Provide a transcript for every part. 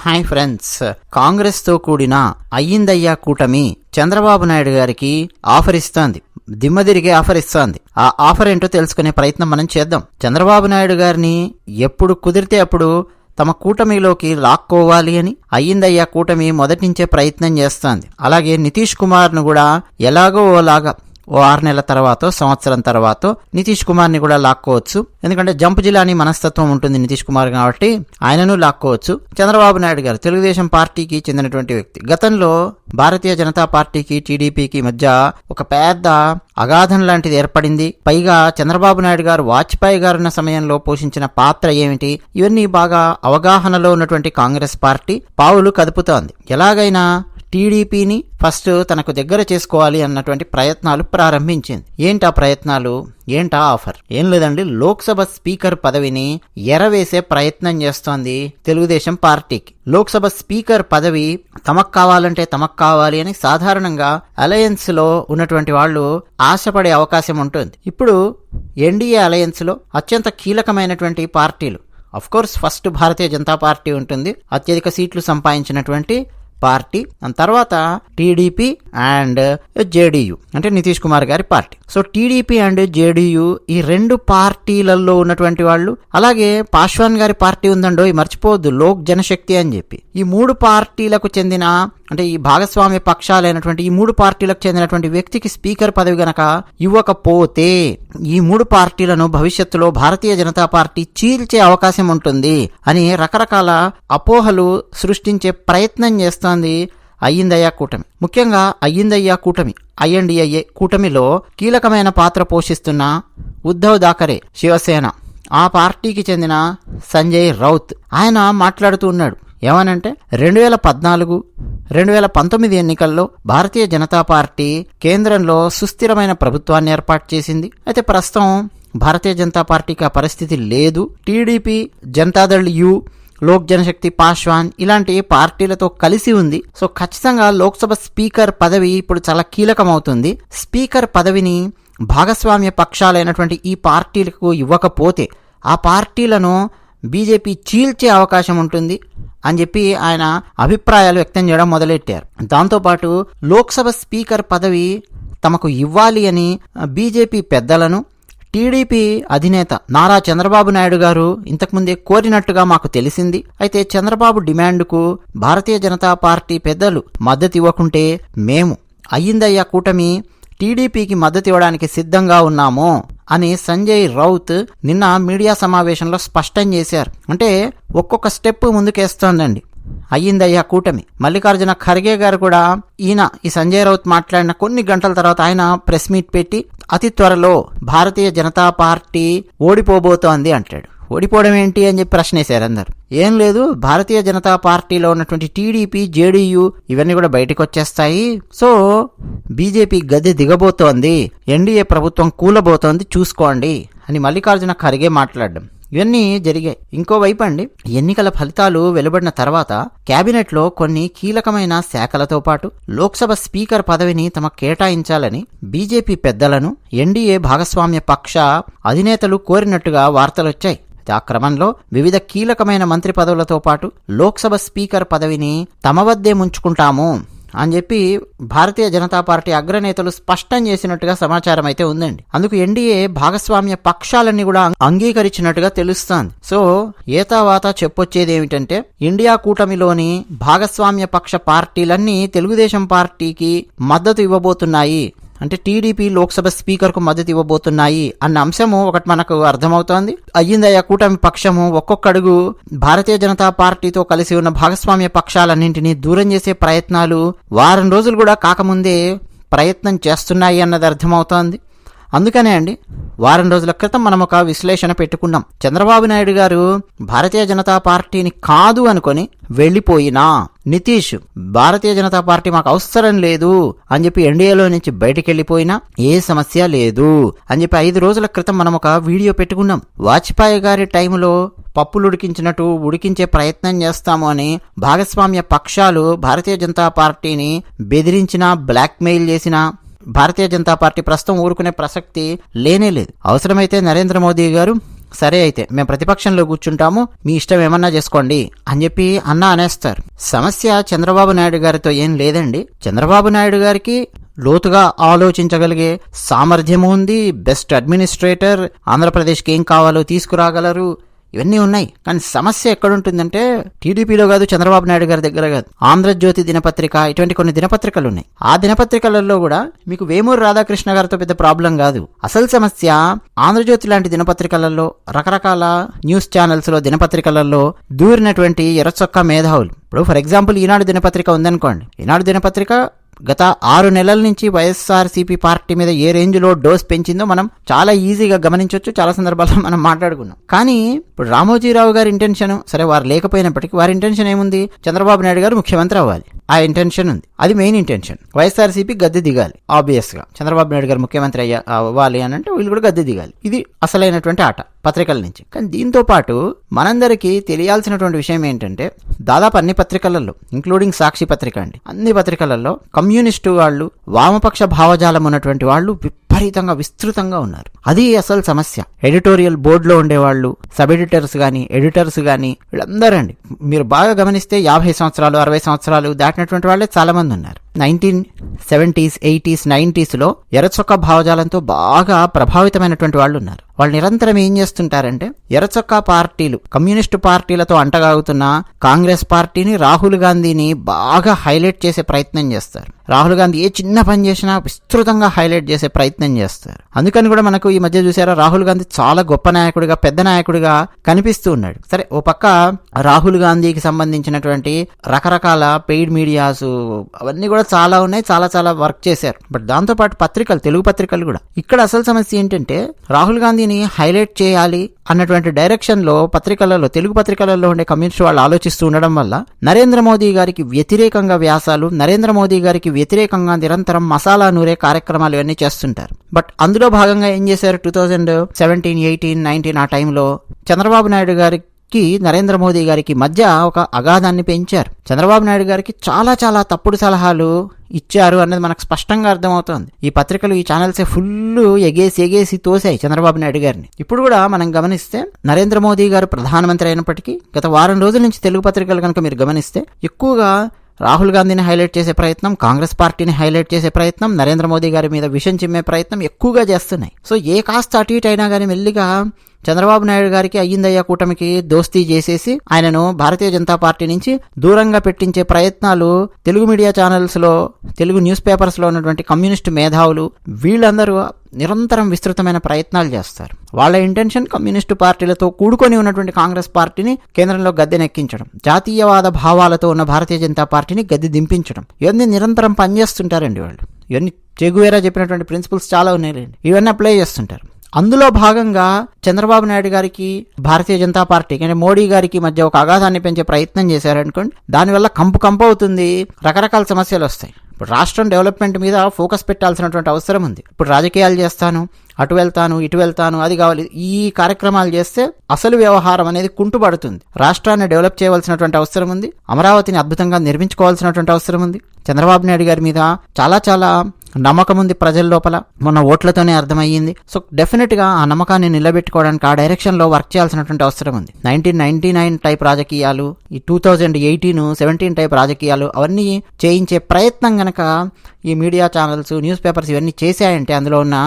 Hi friends, Congress తో కూడిన అయ్యిందయ్యా కూటమి చంద్రబాబు నాయుడు గారికి ఆఫర్ ఇస్తోంది. దిమ్మదిరిగే ఆఫర్ ఇస్తోంది. ఆ ఆఫర్ ఏంటో తెలుసుకునే ప్రయత్నం మనం చేద్దాం. చంద్రబాబు నాయుడు గారిని ఎప్పుడు కుదిరితే అప్పుడు తమ కూటమిలోకి లాక్కోవాలి అని అయ్యిందయ్యా కూటమి మొదటించే ప్రయత్నం చేస్తోంది. అలాగే నితీష్ కుమార్ ను కూడా ఎలాగో ఓలాగా 6 నెలల తర్వాత, సంవత్సరం తర్వాత నితీష్ కుమార్ ని కూడా లాక్కోవచ్చు. ఎందుకంటే జంప్ జిలాని మనస్తత్వం ఉంటుంది నితీష్ కుమార్ కాబట్టి ఆయనను లాక్కోవచ్చు. చంద్రబాబు నాయుడు గారు తెలుగుదేశం పార్టీకి చెందినటువంటి వ్యక్తి. గతంలో భారతీయ జనతా పార్టీకి టీడీపీకి మధ్య ఒక పెద్ద అగాధం లాంటిది ఏర్పడింది. పైగా చంద్రబాబు నాయుడు గారు వాజ్పేయి గారున్న సమయంలో పోషించిన పాత్ర ఏమిటి, ఇవన్నీ బాగా అవగాహనలో ఉన్నటువంటి కాంగ్రెస్ పార్టీ పావులు కదుపుతోంది. ఎలాగైనా టీడీపీని ఫస్ట్ తనకు దగ్గర చేసుకోవాలి అన్నటువంటి ప్రయత్నాలు ప్రారంభించింది. ఏంటా ప్రయత్నాలు, ఏంటా ఆఫర్? ఏం లేదండి, లోక్సభ స్పీకర్ పదవిని ఎరవేసే ప్రయత్నం చేస్తోంది తెలుగుదేశం పార్టీకి. లోక్సభ స్పీకర్ పదవి తమకు కావాలంటే తమకు కావాలి అని సాధారణంగా అలయన్స్ లో ఉన్నటువంటి వాళ్ళు ఆశపడే అవకాశం ఉంటుంది. ఇప్పుడు ఎన్డీఏ అలయన్స్ లో అత్యంత కీలకమైనటువంటి పార్టీలు, of course first Bharatiya Janata party ఉంటుంది, అత్యధిక సీట్లు సంపాదించినటువంటి పార్టీ. దాని తర్వాత టీడీపీ అండ్ జేడీయూ అంటే నితీష్ కుమార్ గారి party. So TDP and JDU ఈ రెండు పార్టీలలో ఉన్నటువంటి వాళ్ళు, అలాగే పాశ్వాన్ గారి పార్టీ ఉందండో మర్చిపోవద్దు, లోక్ జనశక్తి అని చెప్పి. ఈ 3 పార్టీలకు చెందిన అంటే ఈ భాగస్వామ్య పక్షాలైనటువంటి ఈ 3 పార్టీలకు చెందినటువంటి వ్యక్తికి స్పీకర్ పదవి గనక ఇవ్వకపోతే ఈ 3 పార్టీలను భవిష్యత్తులో భారతీయ జనతా పార్టీ చీల్చే అవకాశం ఉంటుంది అని రకరకాల అపోహలు సృష్టించే ప్రయత్నం చేస్తోంది అయ్యిందయ్యా కూటమి. ముఖ్యంగా అయ్యిందయ్యా కూటమి ఐఎన్డీఏ కూటమిలో కీలకమైన పాత్ర పోషిస్తున్న ఉద్ధవ్ థాకరే శివసేన, ఆ పార్టీకి చెందిన సంజయ్ రౌత్ ఆయన మాట్లాడుతూ ఉన్నాడు. ఏమనంటే 2014, 2019 ఎన్నికల్లో భారతీయ జనతా పార్టీ కేంద్రంలో సుస్థిరమైన ప్రభుత్వాన్ని ఏర్పాటు చేసింది. అయితే ప్రస్తుతం భారతీయ జనతా పార్టీకి ఆ పరిస్థితి లేదు. టీడీపీ, జనతాదళ్ యు, లోక్ జనశక్తి, పాశ్వాన్ ఇలాంటి పార్టీలతో కలిసి ఉంది. సో ఖచ్చితంగా లోక్సభ స్పీకర్ పదవి ఇప్పుడు చాలా కీలకమవుతుంది. స్పీకర్ పదవిని భాగస్వామ్య పక్షాలైనటువంటి ఈ పార్టీలకు ఇవ్వకపోతే ఆ పార్టీలను బీజేపీ చీల్చే అవకాశం ఉంటుంది అని చెప్పి ఆయన అభిప్రాయాలు వ్యక్తం చేయడం మొదలెట్టారు. దాంతోపాటు లోక్సభ స్పీకర్ పదవి తమకు ఇవ్వాలి అని బీజేపీ పెద్దలను టీడీపీ అధినేత నారా చంద్రబాబు నాయుడు గారు ఇంతకుముందే కోరినట్టుగా మాకు తెలిసింది. అయితే చంద్రబాబు డిమాండ్కు భారతీయ జనతా పార్టీ పెద్దలు మద్దతు ఇవ్వకుంటే మేము అయ్యిందయ్యా కూటమి టీడీపీకి మద్దతు ఇవ్వడానికి సిద్ధంగా ఉన్నాము అని సంజయ్ రౌత్ నిన్న మీడియా సమావేశంలో స్పష్టం చేశారు. అంటే ఒక్కొక్క స్టెప్ ముందుకేస్తోందండి అయ్యిందయ్యా కూటమి. మల్లికార్జున ఖర్గే గారు కూడా ఈ సంజయ్ రౌత్ మాట్లాడిన కొన్ని గంటల తర్వాత ఆయన ప్రెస్ మీట్ పెట్టి అతి త్వరలో భారతీయ జనతా పార్టీ ఓడిపోబోతోంది అంటాడు. ఓడిపోవడం ఏంటి అని చెప్పి ప్రశ్నేశారు అందరు. ఏం లేదు, భారతీయ జనతా పార్టీలో ఉన్నటువంటి టీడీపీ, జేడీయూ ఇవన్నీ కూడా బయటకు వచ్చేస్తాయి. సో బీజేపీ గద్దె దిగబోతోంది, ఎన్డీఏ ప్రభుత్వం కూలబోతోంది చూసుకోండి అని మల్లికార్జున ఖర్గే మాట్లాడడం ఇవన్నీ జరిగాయి. ఇంకోవైపు అండి, ఎన్నికల ఫలితాలు వెలువడిన తర్వాత కేబినెట్ లో కొన్ని కీలకమైన శాఖలతో పాటు లోక్సభ స్పీకర్ పదవిని తమకు కేటాయించాలని బీజేపీ పెద్దలను ఎన్డీఏ భాగస్వామ్య పక్ష అధినేతలు కోరినట్టుగా వార్తలొచ్చాయి. ఆ క్రమంలో వివిధ కీలకమైన మంత్రి పదవులతో పాటు లోక్సభ స్పీకర్ పదవిని తమ వద్దే ముంచుకుంటాము అని చెప్పి భారతీయ జనతా పార్టీ అగ్రనేతలు స్పష్టం చేసినట్టుగా సమాచారం అయితే ఉందండి. అందుకు ఎన్డీఏ భాగస్వామ్య పక్షాలన్నీ కూడా అంగీకరించినట్టుగా తెలుస్తోంది. సో ఏతావాత చెప్పొచ్చేది ఏమిటంటే ఇండియా కూటమిలోని భాగస్వామ్య పక్ష పార్టీలన్నీ తెలుగుదేశం పార్టీకి మద్దతు ఇవ్వబోతున్నాయి, అంటే టీడీపీ లోక్సభ స్పీకర్ కు మద్దతు ఇవ్వబోతున్నాయి అన్న అంశము ఒకటి మనకు అర్థమవుతోంది. అయ్యిందయ్యా కూటమి పక్షము ఒక్కొక్కడుగు భారతీయ జనతా పార్టీతో కలిసి ఉన్న భాగస్వామ్య పక్షాలన్నింటినీ దూరం చేసే ప్రయత్నాలు వారం రోజులు కూడా కాకముందే ప్రయత్నం చేస్తున్నాయి అన్నది అర్థమవుతోంది. అందుకనే అండి వారం రోజుల క్రితం మనం ఒక విశ్లేషణ పెట్టుకున్నాం. చంద్రబాబు నాయుడు గారు భారతీయ జనతా పార్టీని కాదు అనుకొని వెళ్లిపోయినా, నితీష్ భారతీయ జనతా పార్టీ మాకు అవసరం లేదు అని చెప్పి ఎన్డీఏలో నుంచి బయటికి వెళ్లిపోయినా ఏ సమస్య లేదు అని చెప్పి 5 రోజుల క్రితం మనం ఒక వీడియో పెట్టుకున్నాం. వాజ్పేయి గారి టైంలో పప్పులు ఉడికించినట్టు ఉడికించే ప్రయత్నం చేస్తాము అని భాగస్వామ్య పక్షాలు భారతీయ జనతా పార్టీని బెదిరించినా, బ్లాక్మెయిల్ చేసినా భారతీయ జనతా పార్టీ ప్రస్తుతం ఊరుకునే ప్రసక్తి లేనే లేదు. అవసరమైతే నరేంద్ర మోదీ గారు సరే అయితే మేము ప్రతిపక్షంలో కూర్చుంటాము, మీ ఇష్టం ఏమన్నా చేసుకోండి అని చెప్పి అనేస్తారు. సమస్య చంద్రబాబు నాయుడు గారితో ఏం లేదండి. చంద్రబాబు నాయుడు గారికి లోతుగా ఆలోచించగలిగే సామర్థ్యము ఉంది, బెస్ట్ అడ్మినిస్ట్రేటర్, ఆంధ్రప్రదేశ్కి ఏం కావాలో తీసుకురాగలరు, ఇవన్నీ ఉన్నాయి. కానీ సమస్య ఎక్కడుంటుందంటే టీడీపీలో కాదు, చంద్రబాబు నాయుడు గారి దగ్గర కాదు. ఆంధ్రజ్యోతి దినపత్రిక, ఇటువంటి కొన్ని దినపత్రికలు ఉన్నాయి. ఆ దినపత్రికలలో కూడా మీకు వేమూరు రాధాకృష్ణ గారితో పెద్ద ప్రాబ్లం కాదు. అసలు సమస్య ఆంధ్రజ్యోతి లాంటి దినపత్రికలలో, రకరకాల న్యూస్ ఛానల్స్ లో, దినపత్రికలలో దూరినటువంటి ఎర్రచొక్కా మేధావులు. ఇప్పుడు ఫర్ ఎగ్జాంపుల్ ఈనాడు దినపత్రిక ఉందనుకోండి. ఈనాడు దినపత్రిక గత 6 నెలల నుంచి వైఎస్ఆర్సీపీ పార్టీ మీద ఏ రేంజ్లో డోస్ పెంచిందో మనం చాలా ఈజీగా గమనించవచ్చు. చాలా సందర్భాల్లో మనం మాట్లాడుకున్నాం. కానీ ఇప్పుడు రామోజీరావు గారి ఇంటెన్షన్, సరే వారు లేకపోయినప్పటికీ వారి ఇంటెన్షన్ ఏముంది? చంద్రబాబు నాయుడు గారు ముఖ్యమంత్రి అవ్వాలి. ఆ ఇంటెన్షన్ ఉంది. అది మెయిన్ ఇంటెన్షన్. వైఎస్ఆర్సీపీ గద్దె దిగాలి. ఆబ్వియస్ గా చంద్రబాబు నాయుడు గారు ముఖ్యమంత్రి అవ్వాలి అని అంటే వీళ్ళు కూడా గద్దె దిగాలి. ఇది అసలైనటువంటి ఆట పత్రికల నుంచి. కానీ దీంతో పాటు మనందరికీ తెలియాల్సినటువంటి విషయం ఏంటంటే దాదాపు అన్ని పత్రికలలో, ఇంక్లూడింగ్ సాక్షి పత్రిక అండి, అన్ని పత్రికలలో కమ్యూనిస్టు వాళ్ళు, వామపక్ష భావజాలం ఉన్నటువంటి వాళ్ళు విపరీతంగా విస్తృతంగా ఉన్నారు. అది అసలు సమస్య. ఎడిటోరియల్ బోర్డులో ఉండేవాళ్ళు, సబ్ ఎడిటర్స్ గానీ, ఎడిటర్స్ గానీ, వీళ్ళందరూ అండి మీరు బాగా గమనిస్తే 50 సంవత్సరాలు 60 సంవత్సరాలు దాటినటువంటి వాళ్ళే చాలా మంది ఉన్నారు. 1970s, 80s, 90s లో ఎర్రచొక్కా భావజాలంతో బాగా ప్రభావితమైనటువంటి వాళ్ళు ఉన్నారు. వాళ్ళు నిరంతరం ఏం చేస్తుంటారంటే ఎర్రచొక్కా పార్టీలు, కమ్యూనిస్టు పార్టీలతో అంటగాగుతున్న కాంగ్రెస్ పార్టీని, రాహుల్ గాంధీని బాగా హైలైట్ చేసే ప్రయత్నం చేస్తారు. రాహుల్ గాంధీ ఏ చిన్న పని చేసినా విస్తృతంగా హైలైట్ చేసే ప్రయత్నం చేస్తారు. అందుకని కూడా మనకు ఈ మధ్య చూసారా, రాహుల్ గాంధీ చాలా గొప్ప నాయకుడిగా, పెద్ద నాయకుడిగా కనిపిస్తూ ఉన్నాడు. సరే, ఓ పక్క రాహుల్ గాంధీకి సంబంధించినటువంటి రకరకాల పెయిడ్ మీడియాస్ అవన్నీ కూడా చాలా ఉన్నాయి, చాలా వర్క్ చేశారు. బట్ దాంతో పాటు పత్రికలు, తెలుగు పత్రికలు కూడా. ఇక్కడ అసలు సమస్య ఏంటంటే రాహుల్ గాంధీని హైలైట్ చేయాలి అన్నటువంటి డైరెక్షన్ లో పత్రికలలో, తెలుగు పత్రికలలో ఉండే కమ్యూనిస్ట్ వాళ్ళు ఆలోచిస్తూ ఉండడం వల్ల నరేంద్ర మోదీ గారికి వ్యతిరేకంగా వ్యాసాలు, నరేంద్ర మోదీ గారికి వ్యతిరేకంగా నిరంతరం మసాలా నూరే కార్యక్రమాలు ఇవన్నీ చేస్తుంటారు. బట్ అందులో భాగంగా ఏం చేశారు? 2017, 18, 19 ఆ టైంలో చంద్రబాబు నాయుడు గారికి, నరేంద్ర మోదీ గారికి మధ్య ఒక అగాధాన్ని పెంచారు. చంద్రబాబు నాయుడు గారికి చాలా తప్పుడు సలహాలు ఇచ్చారు అన్నది మనకు స్పష్టంగా అర్థమవుతోంది. ఈ పత్రికలు, ఈ ఛానల్స్ ఫుల్ ఎగేసి తోసాయి చంద్రబాబు నాయుడు గారిని. ఇప్పుడు కూడా మనం గమనిస్తే నరేంద్ర మోదీ గారు ప్రధానమంత్రి అయినప్పటికీ గత వారం రోజుల నుంచి తెలుగు పత్రికలు కనుక మీరు గమనిస్తే ఎక్కువగా రాహుల్ గాంధీని హైలైట్ చేసే ప్రయత్నం, కాంగ్రెస్ పార్టీని హైలైట్ చేసే ప్రయత్నం, నరేంద్ర మోదీ గారి మీద విషం చిమ్మే ప్రయత్నం ఎక్కువగా చేస్తున్నాయి. సో ఏ కాస్త అటు ఇటు అయినా కానీ మెల్లిగా చంద్రబాబు నాయుడు గారికి అయ్యిందయ్యా కూటమికి దోస్తీ చేసేసి ఆయనను భారతీయ జనతా పార్టీ నుంచి దూరంగా పెట్టించే ప్రయత్నాలు తెలుగు మీడియా ఛానల్స్ లో, తెలుగు న్యూస్ పేపర్స్ లో ఉన్నటువంటి కమ్యూనిస్టు మేధావులు వీళ్ళందరూ నిరంతరం విస్తృతమైన ప్రయత్నాలు చేస్తారు. వాళ్ళ ఇంటెన్షన్ కమ్యూనిస్టు పార్టీలతో కూడుకొని ఉన్నటువంటి కాంగ్రెస్ పార్టీని కేంద్రంలో గద్దెనెక్కించడం, జాతీయవాద భావాలతో ఉన్న భారతీయ జనతా పార్టీని గద్దె దింపించడం, ఇవన్నీ నిరంతరం పనిచేస్తుంటారండి వాళ్ళు. ఇవన్నీ చెగువేరా చెప్పినటువంటి ప్రిన్సిపల్స్ చాలా ఉన్నాయండి, ఇవన్నీ అప్లై చేస్తుంటారు. అందులో భాగంగా చంద్రబాబు నాయుడు గారికి, భారతీయ జనతా పార్టీకి అంటే మోడీ గారికి మధ్య ఒక అగాధాన్ని పెంచే ప్రయత్నం చేశారనుకోండి, దానివల్ల కంపు అవుతుంది, రకరకాల సమస్యలు వస్తాయి. ఇప్పుడు రాష్ట్రం డెవలప్మెంట్ మీద ఫోకస్ పెట్టాల్సినటువంటి అవసరం ఉంది. ఇప్పుడు రాజకీయాలు చేస్తాను, అటు వెళ్తాను, ఇటు వెళ్తాను, అది కావాలి, ఈ కార్యక్రమాలు చేస్తే అసలు వ్యవహారం అనేది కుంటుపడుతుంది. రాష్ట్రాన్ని డెవలప్ చేయవలసినటువంటి అవసరం ఉంది, అమరావతిని అద్భుతంగా నిర్మించుకోవాల్సినటువంటి అవసరం ఉంది. చంద్రబాబు నాయుడు గారి మీద చాలా నమ్మకం ఉంది ప్రజల లోపల, మొన్న ఓట్లతోనే అర్థమయ్యింది. సో డెఫినెట్ గా ఆ నమ్మకాన్ని నిలబెట్టుకోవడానికి ఆ డైరెక్షన్ లో వర్క్ చేయాల్సినటువంటి అవసరం ఉంది. 1999 టైప్ రాజకీయాలు, ఈ 2018, 17 టైప్ రాజకీయాలు అవన్నీ చేయించే ప్రయత్నం గనక ఈ మీడియా ఛానల్స్, న్యూస్ పేపర్స్ ఇవన్నీ చేశాయంటే, అందులో ఉన్న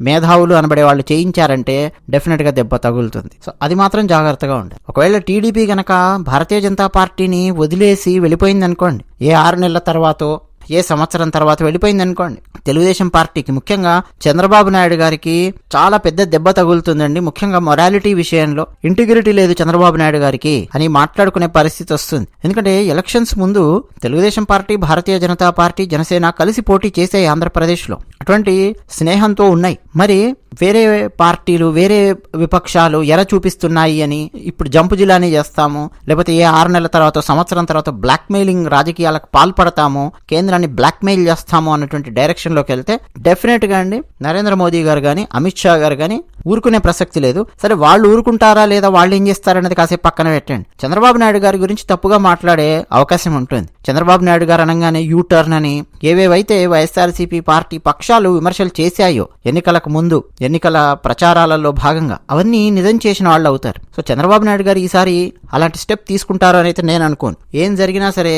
మేధావులు అనబడే వాళ్ళు చేయించారంటే డెఫినెట్ గా దెబ్బ తగులుతుంది. సో అది మాత్రం జాగ్రత్తగా ఉండాలి. ఒకవేళ టీడీపీ గనక భారతీయ జనతా పార్టీని వదిలేసి వెళ్ళిపోయింది అనుకోండి, ఏ 6 నెలల తర్వాతో ఏ సంవత్సరం తర్వాత వెళ్ళిపోయింది అనుకోండి, తెలుగుదేశం పార్టీకి, ముఖ్యంగా చంద్రబాబు నాయుడు గారికి చాలా పెద్ద దెబ్బ తగులుతుందండి. ముఖ్యంగా మొరాలిటీ విషయంలో ఇంటిగ్రిటీ లేదు చంద్రబాబు నాయుడు గారికి అని మాట్లాడుకునే పరిస్థితి వస్తుంది. ఎందుకంటే ఎలక్షన్స్ ముందు తెలుగుదేశం పార్టీ, భారతీయ జనతా పార్టీ, జనసేన కలిసి పోటీ చేసే ఆంధ్రప్రదేశ్ లో అటువంటి స్నేహంతో ఉన్నాయి. మరి వేరే పార్టీలు, వేరే విపక్షాలు ఎర చూపిస్తున్నాయి అని ఇప్పుడు జంపు జిల్లాని చేస్తాము, లేకపోతే ఏ 6 నెలల తర్వాత, సంవత్సరం తర్వాత బ్లాక్ మెయిలింగ్ రాజకీయాలకు పాల్పడతాము, కేంద్రాన్ని బ్లాక్ మెయిల్ చేస్తాము అన్నటువంటి డైరెక్షన్ లోకి వెళ్తే డెఫినెట్ గా అండి నరేంద్ర మోదీ గారు కానీ, అమిత్ షా గారు కానీ ఊరుకునే ప్రసక్తి లేదు. సరే, వాళ్ళు ఊరుకుంటారా లేదా, వాళ్ళు ఏం చేస్తారనేది కాసేపు పక్కన పెట్టండి. చంద్రబాబు నాయుడు గారి గురించి తప్పుగా మాట్లాడే అవకాశం ఉంటుంది. చంద్రబాబు నాయుడు గారు అనగానే యూటర్న్ అని ఏవేవైతే వైఎస్ఆర్సీపీ పార్టీ పక్షాలు విమర్శలు చేశాయో ఎన్నికలకు ముందు, ఎన్నికల ప్రచారాలలో భాగంగా అవన్నీ నిజం చేసిన వాళ్ళు అవుతారు. సో చంద్రబాబు నాయుడు గారు ఈసారి అలాంటి స్టెప్ తీసుకుంటారు అని అయితే నేను అనుకోను. ఏం జరిగినా సరే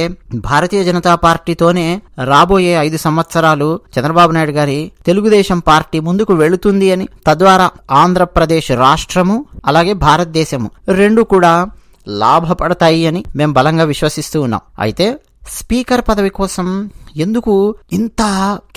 భారతీయ జనతా పార్టీతోనే రాబోయే 5 సంవత్సరాలు చంద్రబాబు నాయుడు గారి తెలుగుదేశం పార్టీ ముందుకు వెళుతుంది అని, తద్వారా ఆంధ్రప్రదేశ్ రాష్ట్రము అలాగే భారతదేశము రెండు కూడా లాభపడతాయి అని మేము బలంగా విశ్వసిస్తూ ఉన్నాం. అయితే స్పీకర్ పదవి కోసం ఎందుకు ఇంత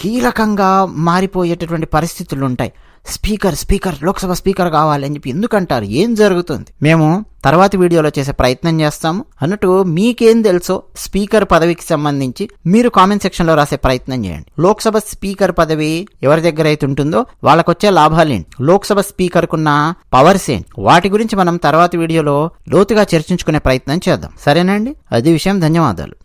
కీలకంగా మారిపోయేటటువంటి పరిస్థితులు ఉంటాయి? స్పీకర్ లోక్సభ స్పీకర్ కావాలని చెప్పి ఎందుకంటారు? ఏం జరుగుతుంది? మేము తర్వాతి వీడియోలో చేసే ప్రయత్నం చేస్తాము. అన్నట్టు మీకేం తెలుసో స్పీకర్ పదవికి సంబంధించి మీరు కామెంట్ సెక్షన్లో రాసే ప్రయత్నం చేయండి. లోక్సభ స్పీకర్ పదవి ఎవరి దగ్గర అయితే ఉంటుందో వాళ్ళకొచ్చే లాభాలేంటి, లోక్సభ స్పీకర్కున్న పవర్స్ ఏంటి, వాటి గురించి మనం తర్వాతి వీడియోలో లోతుగా చర్చించుకునే ప్రయత్నం చేద్దాం. సరేనండి, అది విషయం. ధన్యవాదాలు.